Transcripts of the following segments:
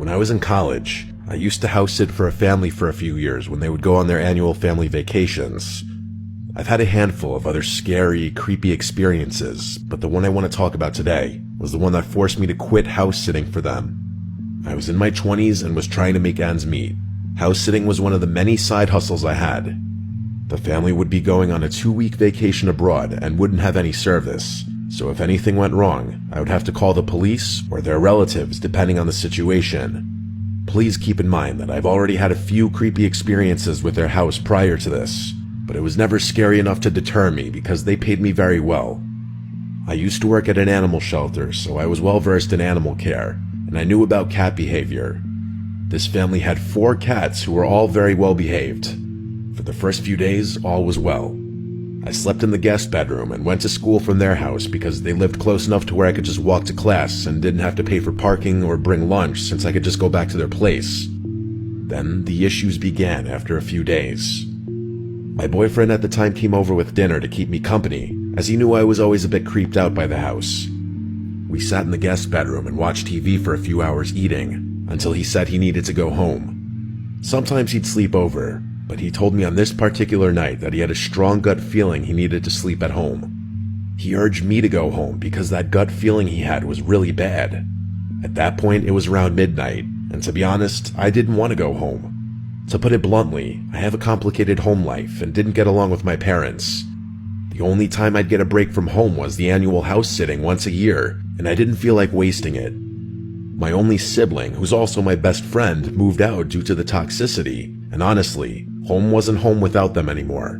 When I was in college, I used to house sit for a family for a few years when they would go on their annual family vacations. I've had a handful of other scary, creepy experiences, but the one I want to talk about today was the one that forced me to quit house sitting for them. I was in my 20s and was trying to make ends meet. House sitting was one of the many side hustles I had. The family would be going on a 2-week vacation abroad and wouldn't have any service, so if anything went wrong, I would have to call the police or their relatives depending on the situation. Please keep in mind that I've already had a few creepy experiences with their house prior to this, but it was never scary enough to deter me because they paid me very well. I used to work at an animal shelter, so I was well versed in animal care, and I knew about cat behavior. This family had 4 cats who were all very well behaved. For the first few days, all was well. I slept in the guest bedroom and went to school from their house because they lived close enough to where I could just walk to class and didn't have to pay for parking or bring lunch since I could just go back to their place. Then the issues began after a few days. My boyfriend at the time came over with dinner to keep me company, as he knew I was always a bit creeped out by the house. We sat in the guest bedroom and watched TV for a few hours eating, until he said he needed to go home. Sometimes he'd sleep over, but he told me on this particular night that he had a strong gut feeling he needed to sleep at home. He urged me to go home because that gut feeling he had was really bad. At that point, it was around midnight, and to be honest, I didn't want to go home. To put it bluntly, I have a complicated home life and didn't get along with my parents. The only time I'd get a break from home was the annual house sitting once a year, and I didn't feel like wasting it. My only sibling, who's also my best friend, moved out due to the toxicity, and honestly, home wasn't home without them anymore.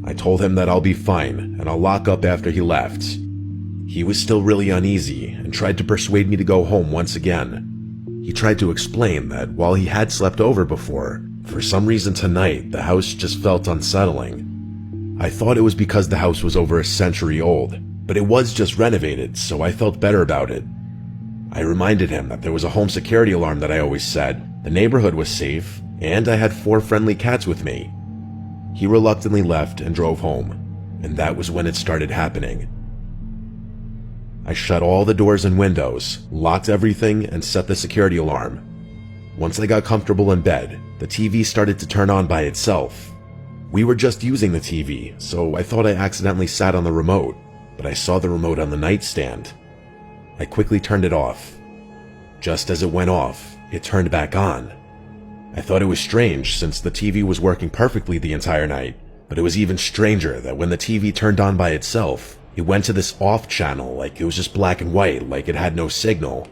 I told him that I'll be fine and I'll lock up after he left. He was still really uneasy and tried to persuade me to go home once again. He tried to explain that while he had slept over before, for some reason tonight the house just felt unsettling. I thought it was because the house was over a century old, but it was just renovated, so I felt better about it. I reminded him that there was a home security alarm that I always said, the neighborhood was safe, and I had 4 friendly cats with me. He reluctantly left and drove home, and that was when it started happening. I shut all the doors and windows, locked everything, and set the security alarm. Once I got comfortable in bed, the TV started to turn on by itself. We were just using the TV, so I thought I accidentally sat on the remote, but I saw the remote on the nightstand. I quickly turned it off. Just as it went off, it turned back on. I thought it was strange since the TV was working perfectly the entire night, but it was even stranger that when the TV turned on by itself, it went to this off channel like it was just black and white, like it had no signal.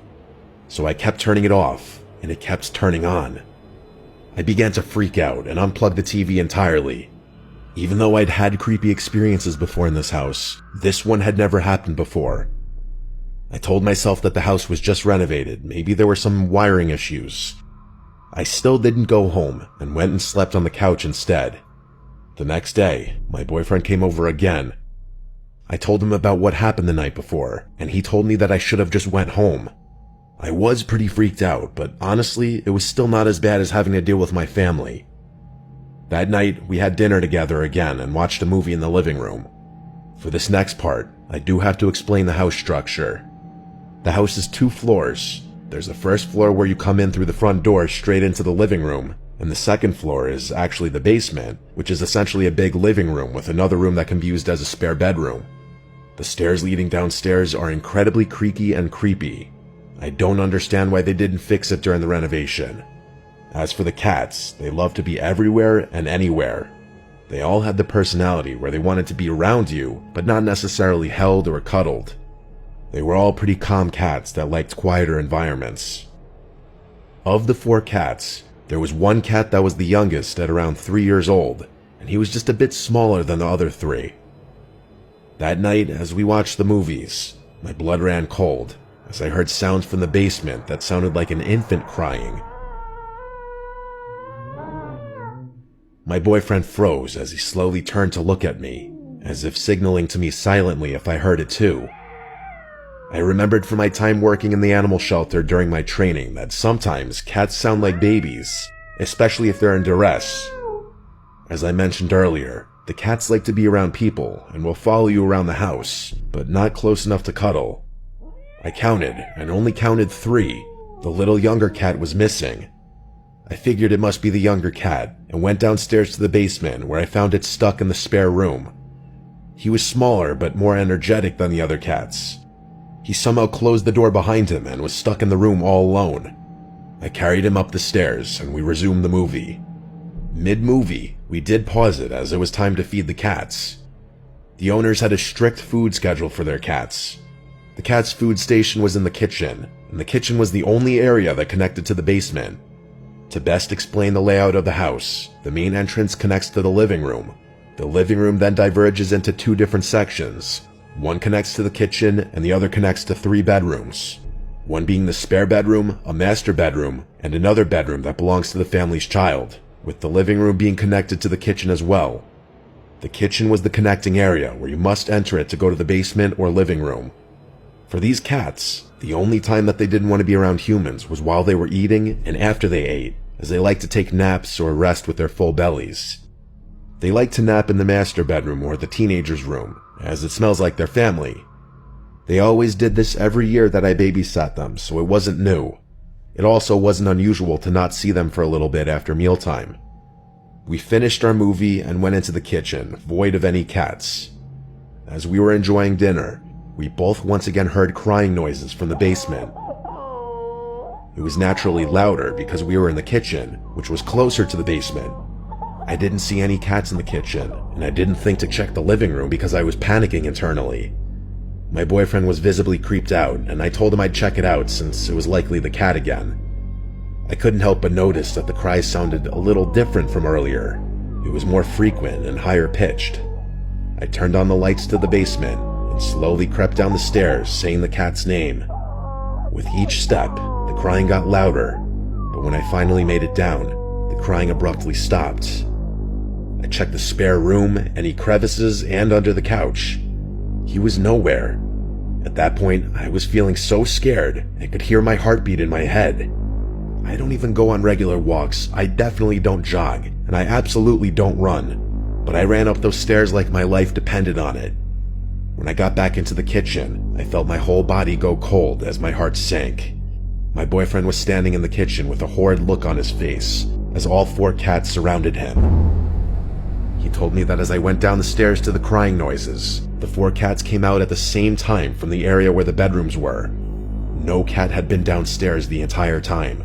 So I kept turning it off, and it kept turning on. I began to freak out and unplug the TV entirely. Even though I'd had creepy experiences before in this house, this one had never happened before. I told myself that the house was just renovated, maybe there were some wiring issues. I still didn't go home and went and slept on the couch instead. The next day, my boyfriend came over again. I told him about what happened the night before, and he told me that I should have just went home. I was pretty freaked out, but honestly, it was still not as bad as having to deal with my family. That night, we had dinner together again and watched a movie in the living room. For this next part, I do have to explain the house structure. The house is 2 floors. There's the first floor where you come in through the front door straight into the living room, and the second floor is actually the basement, which is essentially a big living room with another room that can be used as a spare bedroom. The stairs leading downstairs are incredibly creaky and creepy. I don't understand why they didn't fix it during the renovation. As for the cats, they love to be everywhere and anywhere. They all had the personality where they wanted to be around you, but not necessarily held or cuddled. They were all pretty calm cats that liked quieter environments. Of the 4 cats, there was one cat that was the youngest at around 3 years old, and he was just a bit smaller than the other 3. That night, as we watched the movies, my blood ran cold as I heard sounds from the basement that sounded like an infant crying. My boyfriend froze as he slowly turned to look at me, as if signaling to me silently if I heard it too. I remembered from my time working in the animal shelter during my training that sometimes cats sound like babies, especially if they're in duress. As I mentioned earlier, the cats like to be around people and will follow you around the house, but not close enough to cuddle. I counted and only counted 3, The little younger cat was missing. I figured it must be the younger cat and went downstairs to the basement where I found it stuck in the spare room. He was smaller but more energetic than the other cats. He somehow closed the door behind him and was stuck in the room all alone. I carried him up the stairs and we resumed the movie. Mid-movie, we did pause it as it was time to feed the cats. The owners had a strict food schedule for their cats. The cat's food station was in the kitchen, and the kitchen was the only area that connected to the basement. To best explain the layout of the house, the main entrance connects to the living room. The living room then diverges into two different sections. One connects to the kitchen and the other connects to 3 bedrooms. One being the spare bedroom, a master bedroom, and another bedroom that belongs to the family's child, with the living room being connected to the kitchen as well. The kitchen was the connecting area where you must enter it to go to the basement or living room. For these cats, the only time that they didn't want to be around humans was while they were eating and after they ate, as they like to take naps or rest with their full bellies. They like to nap in the master bedroom or the teenager's room, as it smells like their family. They always did this every year that I babysat them, so it wasn't new. It also wasn't unusual to not see them for a little bit after mealtime. We finished our movie and went into the kitchen, void of any cats. As we were enjoying dinner, we both once again heard crying noises from the basement. It was naturally louder because we were in the kitchen, which was closer to the basement. I didn't see any cats in the kitchen, and I didn't think to check the living room because I was panicking internally. My boyfriend was visibly creeped out, and I told him I'd check it out since it was likely the cat again. I couldn't help but notice that the cries sounded a little different from earlier. It was more frequent and higher pitched. I turned on the lights to the basement and slowly crept down the stairs saying the cat's name. With each step, the crying got louder, but when I finally made it down, the crying abruptly stopped. I checked the spare room, any crevices, and under the couch. He was nowhere. At that point, I was feeling so scared I could hear my heartbeat in my head. I don't even go on regular walks, I definitely don't jog, and I absolutely don't run, but I ran up those stairs like my life depended on it. When I got back into the kitchen, I felt my whole body go cold as my heart sank. My boyfriend was standing in the kitchen with a horrid look on his face, as all 4 cats surrounded him. He told me that as I went down the stairs to the crying noises, the 4 cats came out at the same time from the area where the bedrooms were. No cat had been downstairs the entire time.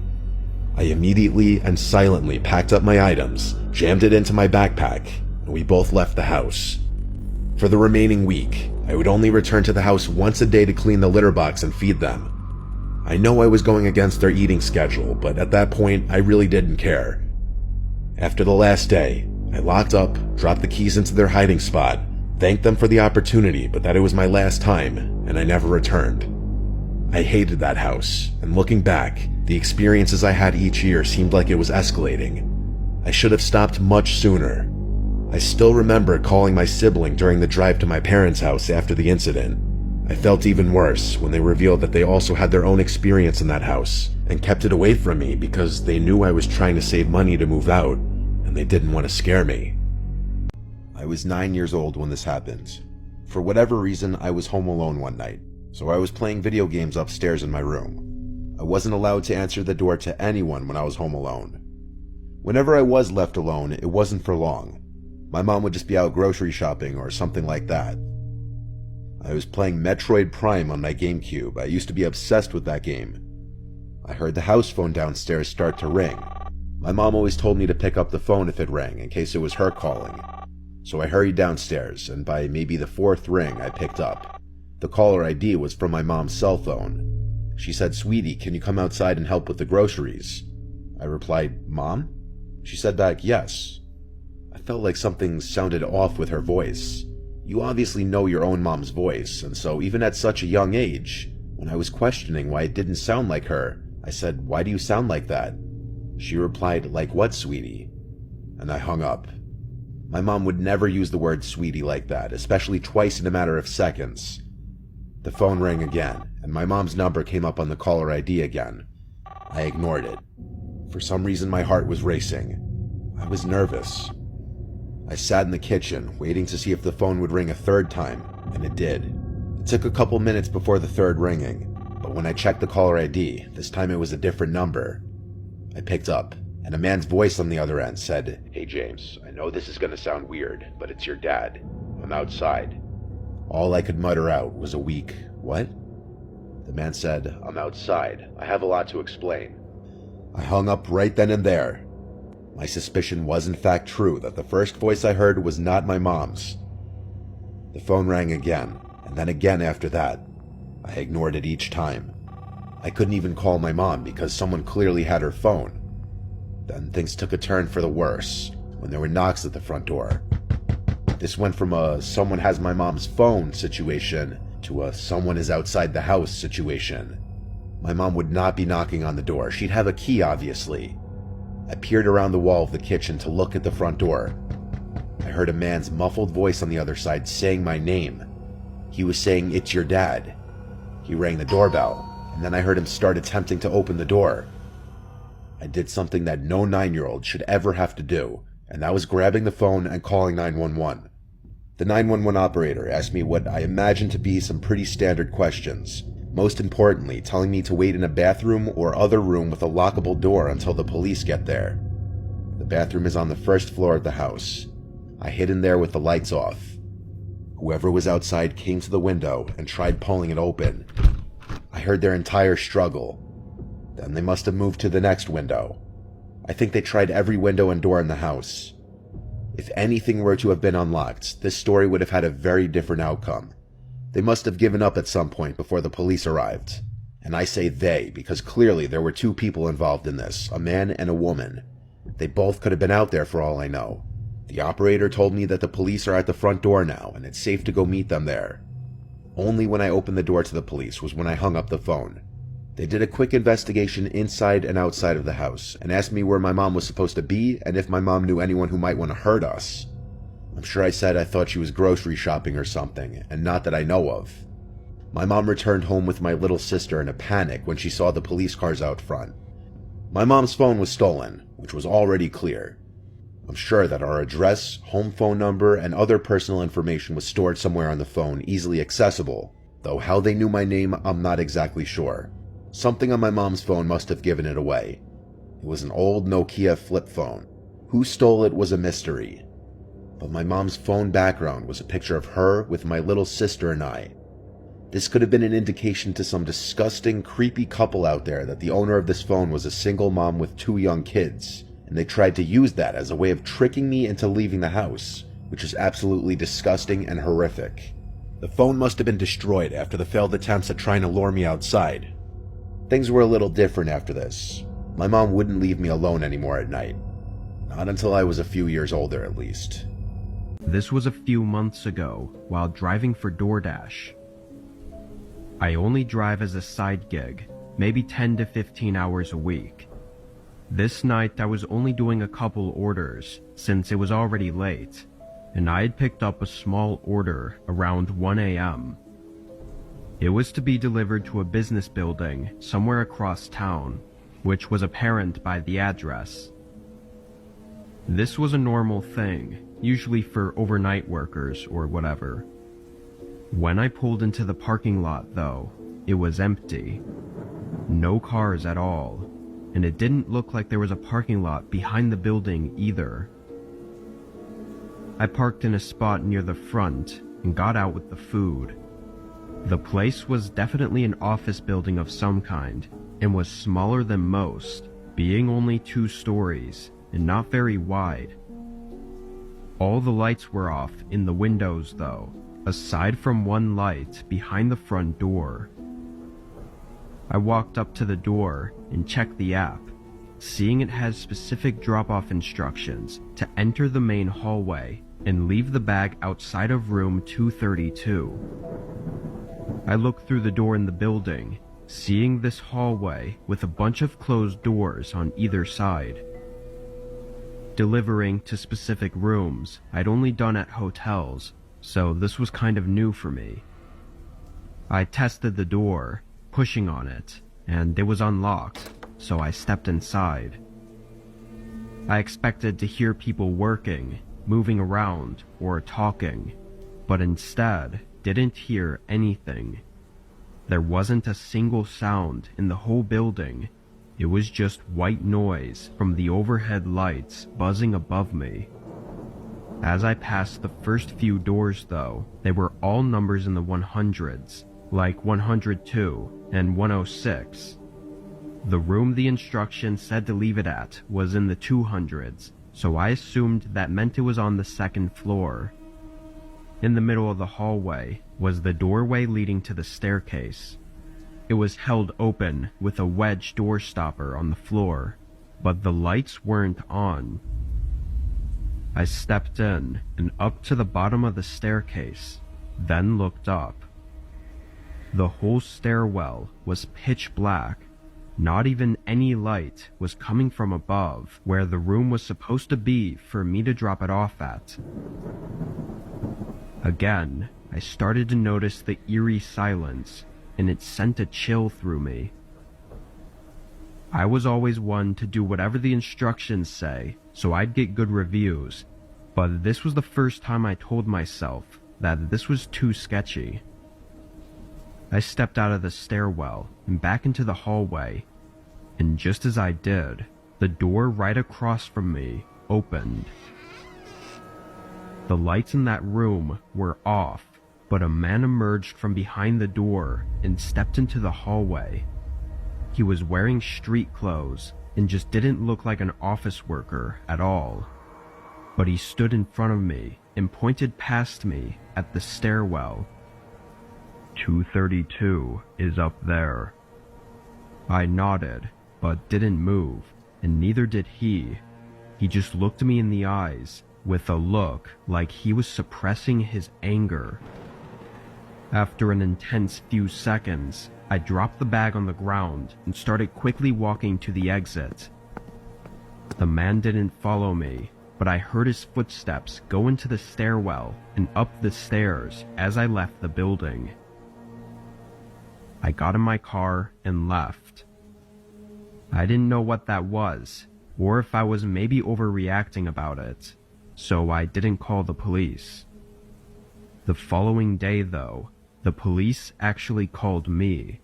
I immediately and silently packed up my items, jammed it into my backpack, and we both left the house. For the remaining week, I would only return to the house once a day to clean the litter box and feed them. I know I was going against their eating schedule, but at that point, I really didn't care. After the last day, I locked up, dropped the keys into their hiding spot, thanked them for the opportunity, but that it was my last time, and I never returned. I hated that house, and looking back, the experiences I had each year seemed like it was escalating. I should have stopped much sooner. I still remember calling my sibling during the drive to my parents' house after the incident. I felt even worse when they revealed that they also had their own experience in that house, and kept it away from me because they knew I was trying to save money to move out, and they didn't want to scare me. I was 9 years old when this happened. For whatever reason, I was home alone one night, so I was playing video games upstairs in my room. I wasn't allowed to answer the door to anyone when I was home alone. Whenever I was left alone, it wasn't for long. My mom would just be out grocery shopping or something like that. I was playing Metroid Prime on my GameCube. I used to be obsessed with that game. I heard the house phone downstairs start to ring. My mom always told me to pick up the phone if it rang in case it was her calling. So I hurried downstairs, and by maybe the 4th ring, I picked up. The caller ID was from my mom's cell phone. She said, "Sweetie, can you come outside and help with the groceries?" I replied, "Mom?" She said back, "Yes." I felt like something sounded off with her voice. You obviously know your own mom's voice, and so even at such a young age, when I was questioning why it didn't sound like her, I said, "Why do you sound like that?" She replied, "Like what, sweetie?" And I hung up. My mom would never use the word sweetie like that, especially twice in a matter of seconds. The phone rang again, and my mom's number came up on the caller ID again. I ignored it. For some reason, my heart was racing. I was nervous. I sat in the kitchen, waiting to see if the phone would ring a 3rd time, and it did. It took a couple minutes before the 3rd ringing. but when I checked the caller ID, this time it was a different number. I picked up, and a man's voice on the other end said, "Hey James, I know this is gonna sound weird, but it's your dad. I'm outside." All I could mutter out was a weak, "What?" The man said, "I'm outside. I have a lot to explain." I hung up right then and there. My suspicion was in fact true that the first voice I heard was not my mom's. The phone rang again, and then again after that. I ignored it each time. I couldn't even call my mom because someone clearly had her phone. Then things took a turn for the worse when there were knocks at the front door. This went from a "someone has my mom's phone" situation to a "someone is outside the house" situation. My mom would not be knocking on the door. She'd have a key, obviously. I peered around the wall of the kitchen to look at the front door. I heard a man's muffled voice on the other side saying my name. He was saying, "It's your dad." He rang the doorbell, and then I heard him start attempting to open the door. I did something that no 9-year-old should ever have to do, and that was grabbing the phone and calling 911. The 911 operator asked me what I imagined to be some pretty standard questions, most importantly telling me to wait in a bathroom or other room with a lockable door until the police get there. The bathroom is on the first floor of the house. I hid in there with the lights off. Whoever was outside came to the window and tried pulling it open. I heard their entire struggle. Then they must have moved to the next window. I think they tried every window and door in the house. If anything were to have been unlocked, this story would have had a very different outcome. They must have given up at some point before the police arrived. And I say they because clearly there were two people involved in this, a man and a woman. They both could have been out there for all I know. The operator told me that the police are at the front door now and it's safe to go meet them there. Only when I opened the door to the police was when I hung up the phone. They did a quick investigation inside and outside of the house and asked me where my mom was supposed to be and if my mom knew anyone who might want to hurt us. I'm sure I said I thought she was grocery shopping or something, and not that I know of. My mom returned home with my little sister in a panic when she saw the police cars out front. My mom's phone was stolen, which was already clear. I'm sure that our address, home phone number, and other personal information was stored somewhere on the phone, easily accessible, though how they knew my name, I'm not exactly sure. Something on my mom's phone must have given it away. It was an old Nokia flip phone. Who stole it was a mystery. But my mom's phone background was a picture of her with my little sister and I. This could have been an indication to some disgusting, creepy couple out there that the owner of this phone was a single mom with 2 young kids, and they tried to use that as a way of tricking me into leaving the house, which is absolutely disgusting and horrific. The phone must have been destroyed after the failed attempts at trying to lure me outside. Things were a little different after this. My mom wouldn't leave me alone anymore at night. Not until I was a few years older, at least. This was a few months ago, while driving for DoorDash. I only drive as a side gig, maybe 10 to 15 hours a week. This night I was only doing a couple orders, since it was already late, and I had picked up a small order around 1 a.m. It was to be delivered to a business building somewhere across town, which was apparent by the address. This was a normal thing, usually for overnight workers or whatever. When I pulled into the parking lot, though, it was empty. No cars at all, and it didn't look like there was a parking lot behind the building either. I parked in a spot near the front and got out with the food. The place was definitely an office building of some kind, and was smaller than most, being only 2 stories and not very wide. All the lights were off in the windows though, aside from one light behind the front door. I walked up to the door and checked the app, seeing it has specific drop-off instructions to enter the main hallway and leave the bag outside of room 232. I looked through the door in the building, seeing this hallway with a bunch of closed doors on either side. Delivering to specific rooms I'd only done at hotels, so this was kind of new for me. I tested the door, pushing on it, and it was unlocked, so I stepped inside. I expected to hear people working, moving around, or talking, but instead didn't hear anything. There wasn't a single sound in the whole building. It was just white noise from the overhead lights buzzing above me. As I passed the first few doors though, they were all numbers in the 100s, like 102 and 106. The room the instructions said to leave it at was in the 200s, so I assumed that meant it was on the second floor. In the middle of the hallway was the doorway leading to the staircase. It was held open with a wedge door stopper on the floor, but the lights weren't on. I stepped in and up to the bottom of the staircase, then looked up. The whole stairwell was pitch black. Not even any light was coming from above where the room was supposed to be for me to drop it off at. Again, I started to notice the eerie silence, and it sent a chill through me. I was always one to do whatever the instructions say, so I'd get good reviews, but this was the first time I told myself that this was too sketchy. I stepped out of the stairwell and back into the hallway, and just as I did, the door right across from me opened. The lights in that room were off, but a man emerged from behind the door and stepped into the hallway. He was wearing street clothes and just didn't look like an office worker at all. But he stood in front of me and pointed past me at the stairwell. 232 is up there. I nodded, but didn't move, and neither did he. He just looked me in the eyes with a look like he was suppressing his anger. After an intense few seconds, I dropped the bag on the ground and started quickly walking to the exit. The man didn't follow me, but I heard his footsteps go into the stairwell and up the stairs as I left the building. I got in my car and left. I didn't know what that was, or if I was maybe overreacting about it, so I didn't call the police. The following day though, the police actually called me.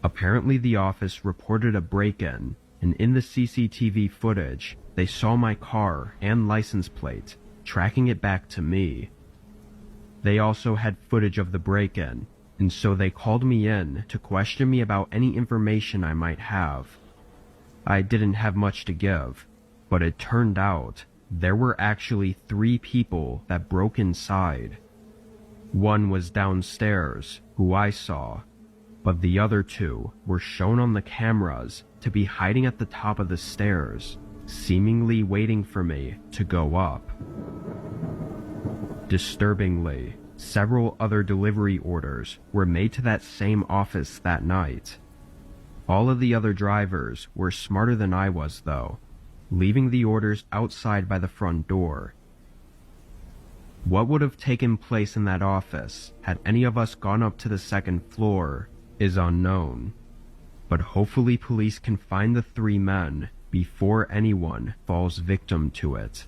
Apparently the office reported a break-in, and in the CCTV footage, they saw my car and license plate, tracking it back to me. They also had footage of the break-in, and so they called me in to question me about any information I might have. I didn't have much to give, but it turned out there were actually 3 people that broke inside. One was downstairs, who I saw, but the other 2 were shown on the cameras to be hiding at the top of the stairs, seemingly waiting for me to go up. Disturbingly, several other delivery orders were made to that same office that night. All of the other drivers were smarter than I was though, leaving the orders outside by the front door. What would have taken place in that office had any of us gone up to the second floor is unknown, but hopefully police can find the 3 men before anyone falls victim to it.